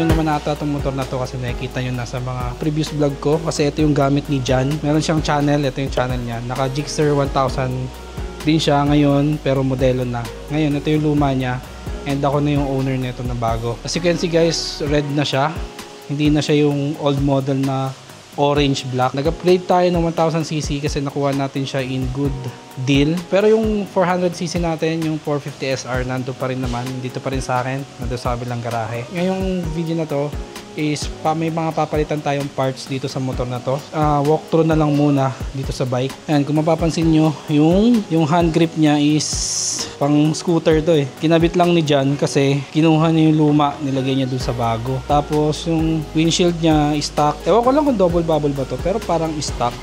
naman ata itong motor na to kasi nakikita nyo na sa mga previous vlog ko. Kasi ito yung gamit ni Jan. Meron siyang channel. Ito yung channel niya. Naka Gixxer 1000 din siya ngayon pero modelo na. Ngayon ito yung luma niya. And ako na yung owner nito na bago. As you can see guys, red na siya. Hindi na siya yung old model na orange black. Nag-upgrade tayo ng 1000cc kasi nakuha natin siya in good deal. Pero yung 400cc natin, yung 450SR, nando pa rin naman. Dito pa rin sa akin. Nando sa kabilang garahe. Ngayong video na to is may mga papalitan tayong parts dito sa motor na to. Walkthrough na lang muna dito sa bike. Ayan, kung mapapansin nyo, yung hand grip niya is pang scooter to eh. Kinabit lang ni Jan kasi kinuha niya yung luma, nilagay niya dun sa bago. Tapos yung windshield niya stock. Ewan ko lang kung double bubble ba to, pero parang stock.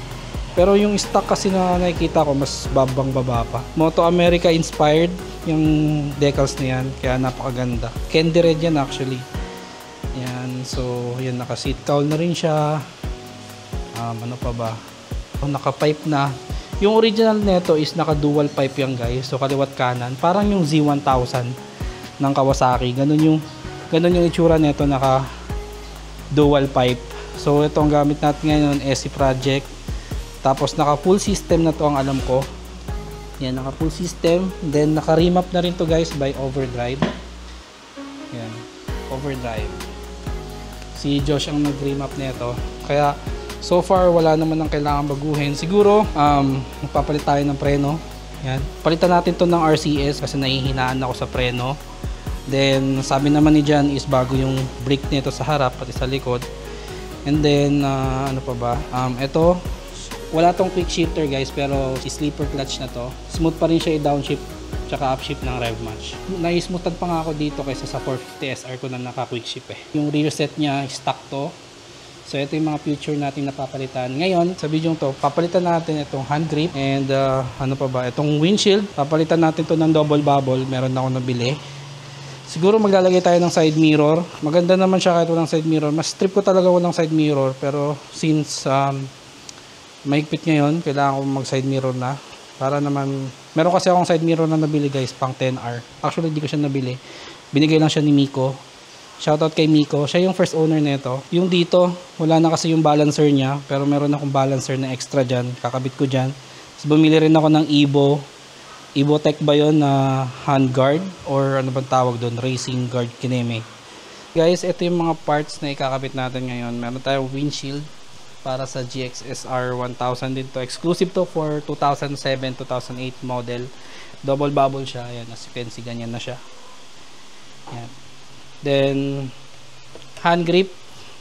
Pero yung stock kasi na nakikita ko mas babang baba pa. Moto America inspired yung decals na yan, kaya napakaganda. Candy red yan actually. Yan, so yan, naka seat cowl na rin siya. Ano pa ba? Naka-pipe na. Yung original nito is naka dual pipe yan guys. So kaliwat kanan. Parang yung Z1000 ng Kawasaki. Ganun yung itsura nito, naka dual pipe. So ito ang gamit natin ngayon, SC Project. Tapos naka full system na to ang alam ko. Yan, naka full system. Then naka remap na rin to guys by Overdrive. Yan, Overdrive. Si Josh ang nag-remap nito. Kaya so far wala naman ang kailangan baguhin. Siguro magpapalit tayo ng preno. Yan. Palitan natin to ng RCS kasi nahihinaan ako sa preno. Then sabi naman ni Jan is bago yung brake nito sa harap pati sa likod. And then ano pa ba? Ito wala tong quick shifter guys, pero sleeper clutch na to. Smooth pa rin siya i-downshift tsaka upshift ng rev match. Nai-smoothan pa nga ako dito kaysa sa 450SR ko na naka-quick shift eh. Yung rear set niya, stock to. So ito yung mga feature natin napapalitan. Ngayon, sa video to, papalitan natin itong hand grip and ano pa ba, itong windshield. Papalitan natin to ng double bubble. Meron na ako nabili. Siguro maglalagay tayo ng side mirror. Maganda naman siya kahit walang side mirror. Mas trip ko talaga walang side mirror, pero since mahigpit ngayon, kailangan ko mag side mirror na. Para naman, meron kasi akong side mirror na nabili guys, pang 10R. Actually, di ko siya nabili. Binigay lang siya ni Miko. Shoutout kay Miko. Siya yung first owner nito. Yung dito, wala na kasi yung balancer niya. Pero meron akong balancer na extra dyan. Kakabit ko dyan. Tapos bumili rin ako ng Evo Tech ba yun na hand guard? Or ano bang tawag doon? Racing guard kineme. Guys, ito yung mga parts na ikakabit natin ngayon. Meron tayong windshield para sa GXSR 1000 din to. Exclusive to for 2007-2008 model. Double bubble siya. Ayan, as you can see, ganyan na siya. Ayan. Then, hand grip.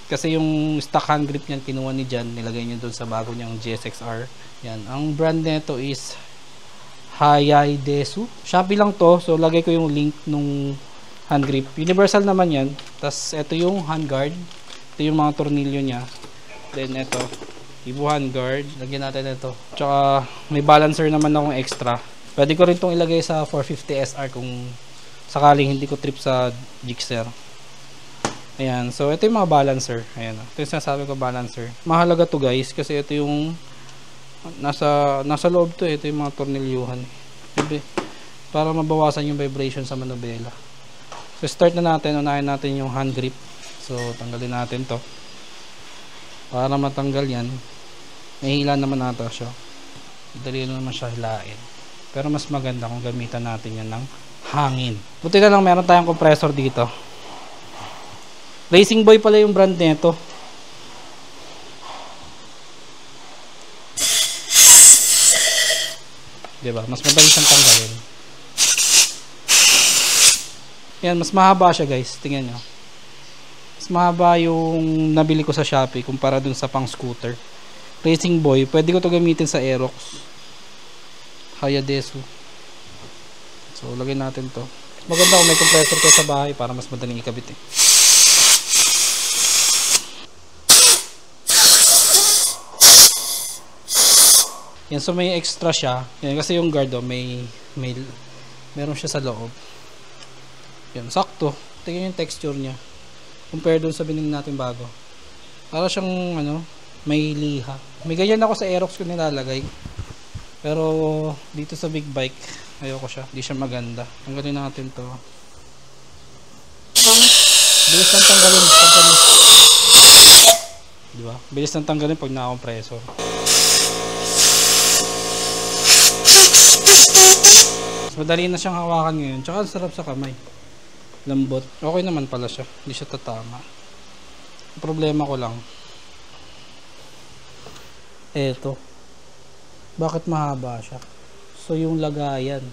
Kasi yung stock hand grip niyan, kinuha ni Jan. Nilagay niya doon sa bago niyang GSXR. Ayan. Ang brand nito is Hayaidesu. Shopee lang to. So, lagay ko yung link nung hand grip. Universal naman yan. Tapos, ito yung hand guard. Ito yung mga tornilyo niya. Then ito, Evo hand guard. Lagyan natin ito. Tsaka may balancer naman akong extra. Pwede ko rin itong ilagay sa 450SR kung sakaling hindi ko trip sa Gixxer. Ayan. So ito yung mga balancer. Ayan. Ito yung sinasabi ko balancer. Mahalaga to guys kasi ito yung nasa loob to. Ito yung mga tornilyuhan. Para mabawasan yung vibration sa manubela. So start na natin. Unahin natin yung hand grip. So tanggalin natin to. Para matanggal yan, nahihila naman nata siya. Dali lang naman siya hilain. Pero mas maganda kung gamitan natin yan ng hangin. Buti na lang meron tayong compressor dito. Racing Boy pala yung brand nito. Diba? Mas madali siyang tanggalin. Yan, mas mahaba siya guys. Tingnan nyo. Mas mahaba yung nabili ko sa Shopee kumpara dun sa pang scooter. Racing Boy, pwede ko to gamitin sa Aerox. Hayaidesu. So lagyan natin to. Maganda kung may compressor ko sa bahay para mas madaling ikabit eh. Yan, so may extra siya. Yan, kasi yung guard meron siya sa loob. Yan, sakto. Tingnan yung texture niya. Compare doon sa binili natin bago. Para siyang may liha. May ganyan ako sa Aerox ko nilalagay. Pero dito sa big bike, ayoko siya. Hindi siya maganda. Tanggalin natin to. Bilis lang tanggalin di ba? Bilis lang tanggalin pag naka-compressor. Madali na siyang hawakan ngayon. Tsaka sarap sa kamay. Lambot. Okay naman pala siya. Hindi siya tatama. Problema ko lang. Eto. Bakit mahaba siya? So yung lagayan.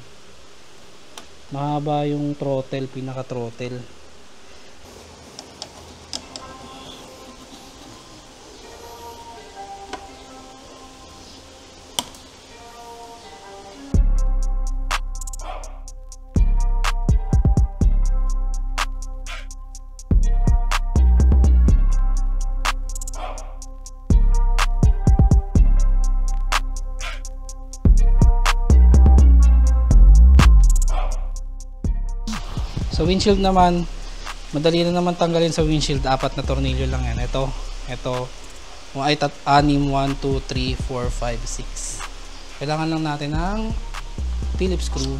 Mahaba yung throttle, pinaka-throttle. Sa windshield naman, madali na naman tanggalin sa windshield. 4 na tornilyo lang yan. Ito, ay 6, 1, 2, 3, 4, 5, 6. Kailangan lang natin ng Phillips screw.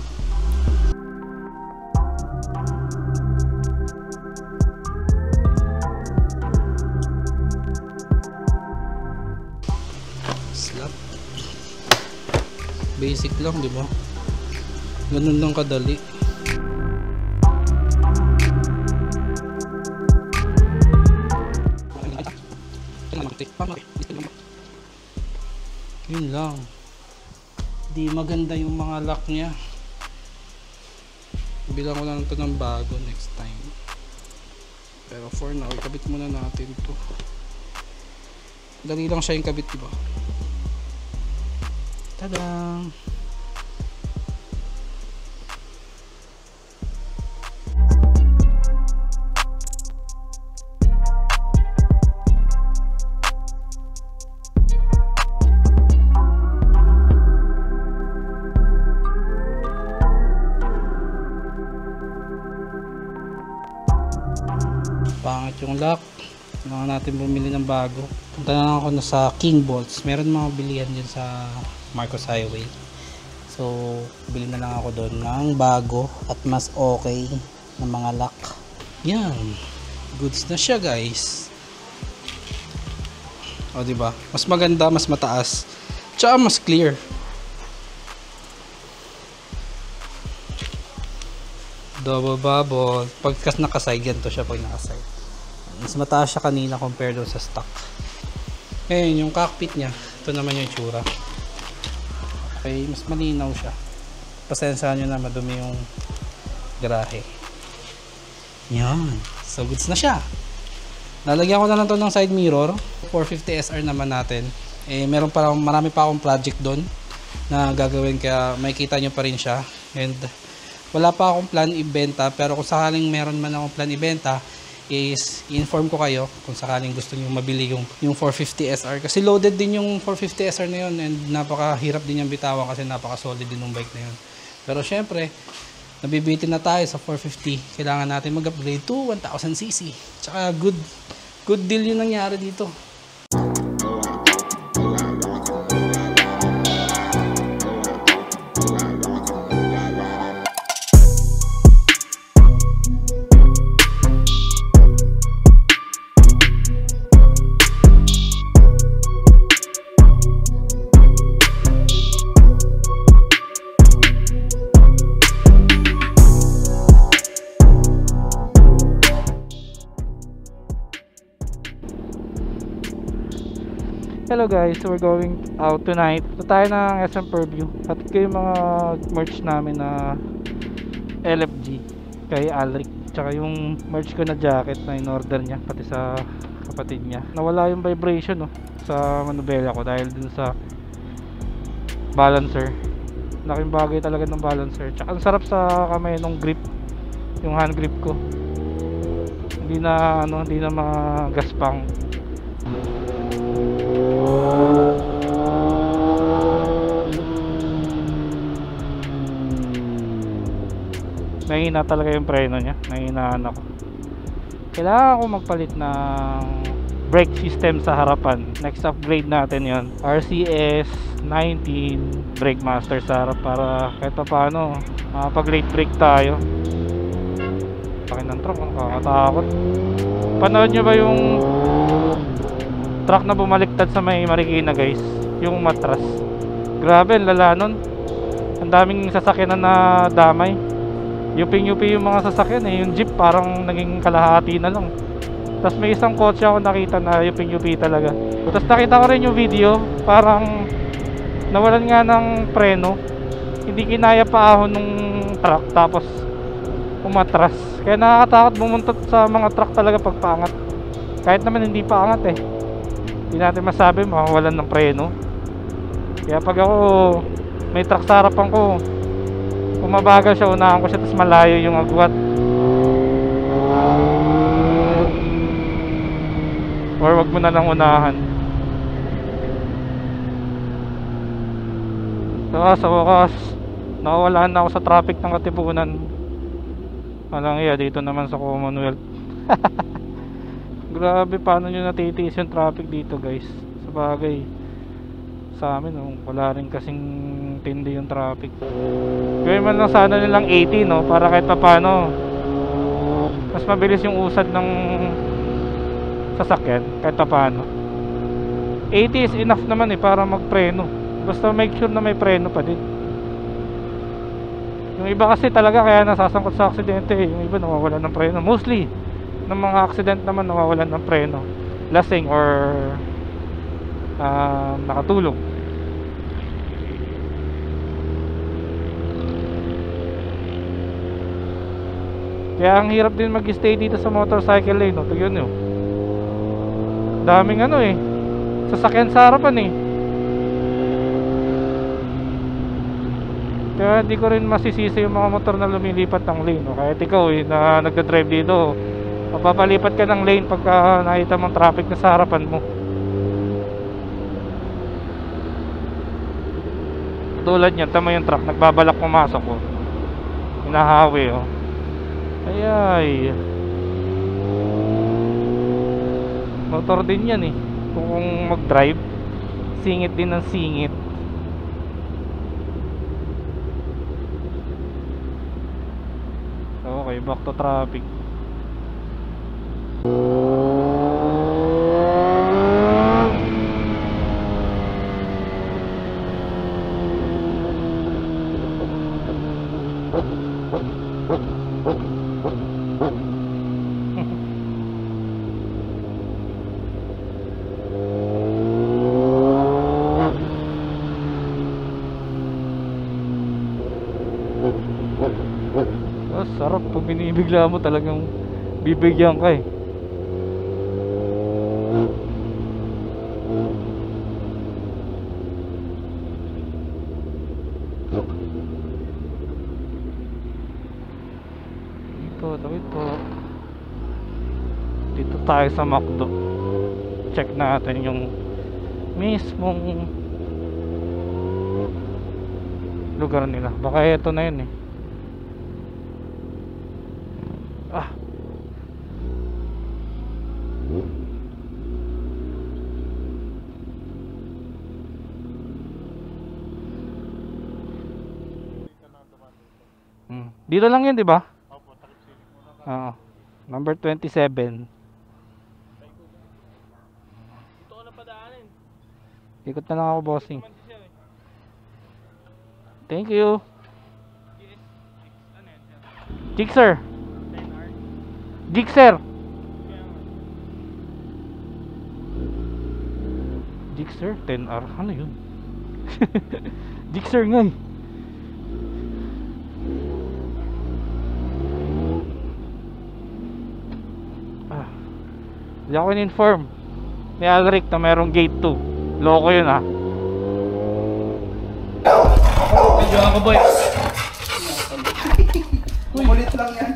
Slap. Basic lang, di ba? Ganun lang kadali. Yun lang. Di maganda yung mga lock niya. Bilang ko lang ito ng bago next time. Pero for now, ikabit muna natin ito. Dali lang siya yung kabit, diba? Tadang! Pangit yung lock. Kailangan natin bumili ng bago. Punta na lang ako na sa King Bolts. Meron mga bilihan dyan sa Marcos Highway. So bili na lang ako doon ng bago at mas okay na mga lock. Yan, goods na siya guys. O diba, mas maganda, mas mataas, tsaka mas clear. Double bubble. Pagkas nakaside, ganito siya pag nakaside. Mas mataas siya kanina compared doon sa stock. Ngayon, yung cockpit niya, ito naman yung itsura. Okay, mas malinaw siya. Pasensya nyo na madumi yung garahe. Yan. So, goods na siya. Lalagyan ko na lang to ng side mirror. 450 SR naman natin. Eh, marami pa akong project doon na gagawin, kaya makikita nyo pa rin siya. And wala pa akong plan ibenta, pero kung sakaling meron man akong plan ibenta, is i-inform ko kayo kung sakaling gusto niyo mabili yung 450 SR, kasi loaded din yung 450 SR na yun, and napakahirap din yung bitawan kasi napaka-solid din yung bike na yun. Pero syempre, nabibitin na tayo sa 450, kailangan natin mag-upgrade to 1000cc. Tsaka good deal yung nangyari dito. Hello guys, so we're going out tonight. So tayo ng SM Purview. Hatid ko yung mga merch namin na LFG kay Alric. Tsaka yung merch ko na jacket na in-order niya, pati sa kapatid niya. Nawala yung vibration sa manubela ko dahil dun sa balancer. Laking bagay talaga ng balancer. Tsaka ang sarap sa kamay nung grip, yung hand grip ko. Hindi na mga gaspang. Nahihina talaga yung preno niya. Nahihinaan ako. Kailangan ko magpalit ng brake system sa harapan. Next upgrade natin yon, RCS 19 brake master sa harap, para kahit pa paano pag late brake tayo. laki ng truck, nakakatakot. Panood nyo ba yung truck na bumaliktad sa may Marikina guys? Yung matras. Grabe, ang lala nun. Ang daming sasakyan na damay. Yuping-yupi yung mga sasakyan eh. Yung jeep parang naging kalahati na lang. Tapos may isang kotse ako nakita na yuping-yupi talaga. Tapos nakita ko rin yung video, parang nawalan nga ng preno. Hindi kinaya pa ahon nung truck tapos umatras. Kaya nakakatakot bumuntot sa mga truck talaga pag paangat. Kahit naman hindi paangat eh. Hindi natin masabi mawalan ng preno. Kaya pag ako may truck sa harapan ko, bumabagal siya, unahan ko siya tapos malayo yung agwat. Or wag mo na lang unahan. Sa wakas nawawalan na ako sa traffic ng Katipunan. Walang iya dito naman sa Commonwealth. Grabe, paano nyo natitiis yung traffic dito guys? Sa bagay, sa amin wala rin kasing tindi yung traffic. Gawin man lang sana nilang 80 no, para kahit paano mas mabilis yung usad ng sasakyan kahit paano. 80 is enough naman eh para magpreno. Basta make sure na may preno pa din. Yung iba kasi talaga kaya nasasangkot sa aksidente eh. Yung iba nawawalan ng preno. Mostly ng mga accident naman nawawalan ng preno, lasing or nakatulog. Kaya ang hirap din mag-stay dito sa motorcycle lane no? Tignan nyo, daming sasakyan sa harapan eh. Kaya hindi ko rin masisisi yung mga motor na lumilipat ng lane no? Kahit ikaw na nagdadrive dito, mapapalipat ka ng lane pagka nakita mong traffic na sa harapan mo. Tulad niyan, tama yung truck, nagbabalak pumasok ko. Hinahawi Ayay. Motor din yan eh. Kung mag-drive, singit din ng singit. Okay, back to traffic. Sarap pag binibigla mo, talagang bibigyan ka eh. Tawid po. Dito tayo sa McDo. Check natin yung mismong lugar nila. Baka ito na yun eh. Dito lang yun, di ba? Number 27. Dito ko na padaanin. Ikot na lang ako, bossing. Thank you. Jixer. Jixer. Jixer 10R. Ano yun? Jixer nga eh. Hindi ako in-inform ni Alric na merong gate 2. Loko yun ha. Medyo ako boy. Kulit lang yan.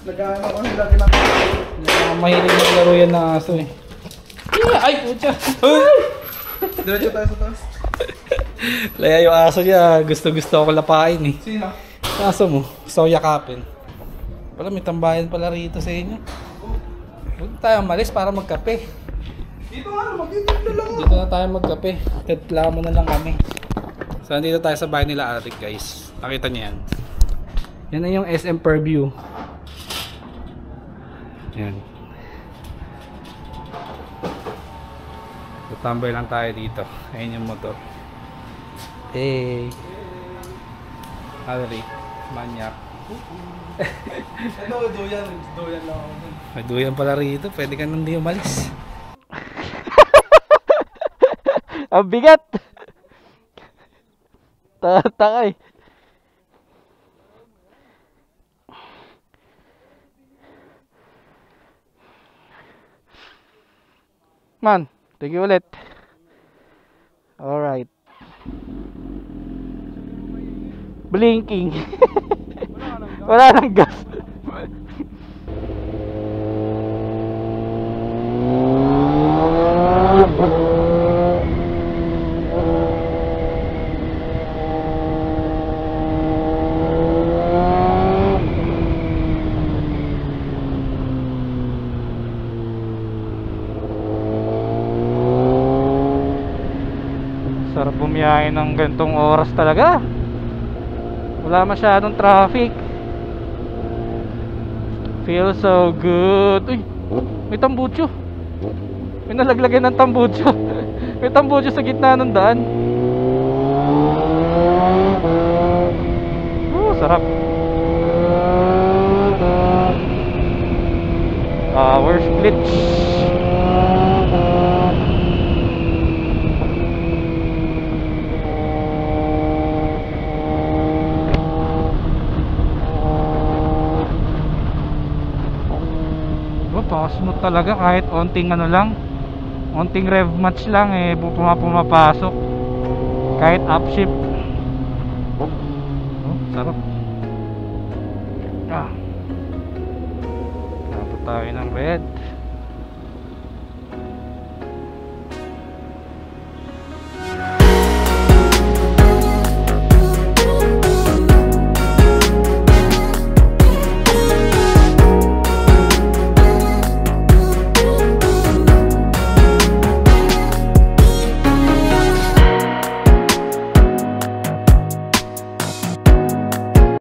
Nag-ano ko nila ginagawa. Mahilig maglaro yan na aso eh. Ay putya. Diretso tayo sa taas. Laya yung aso niya. Gusto ako lapain eh. Sino? Aso mo. Gusto ko yakapin. Wala, may tambayan pala rito sa inyo. Huwag tayo malis para magkape. Dito nga, magtitipla lang. Dito na tayo magkape. Reklamo na lang kami. So nandito tayo sa bahay nila Alric guys. Nakita niyo yan. Yan na yung SM Purview. Yan. Tutambay lang tayo dito. Ayun yung motor. Hey. Alright. Manyak. Ano, duyan lang ako. May duyan pala rito. Pwede ka nang di umalis. Ang bigat. Takay. Man, sige ulit. Alright. Blinking. Wala nang gas. Sarap bumiyahe ng gantong oras talaga. Wala masyadong traffic. Feels so good. Uy, may tambutso. May nalaglagan ng tambutso. May tambutso sa gitna ng daan. Sarap. Power split. Smooth talaga kahit onting ano lang, onting rev match lang eh pumapasok kahit upshift. Sarap. Tapos tayo ng red.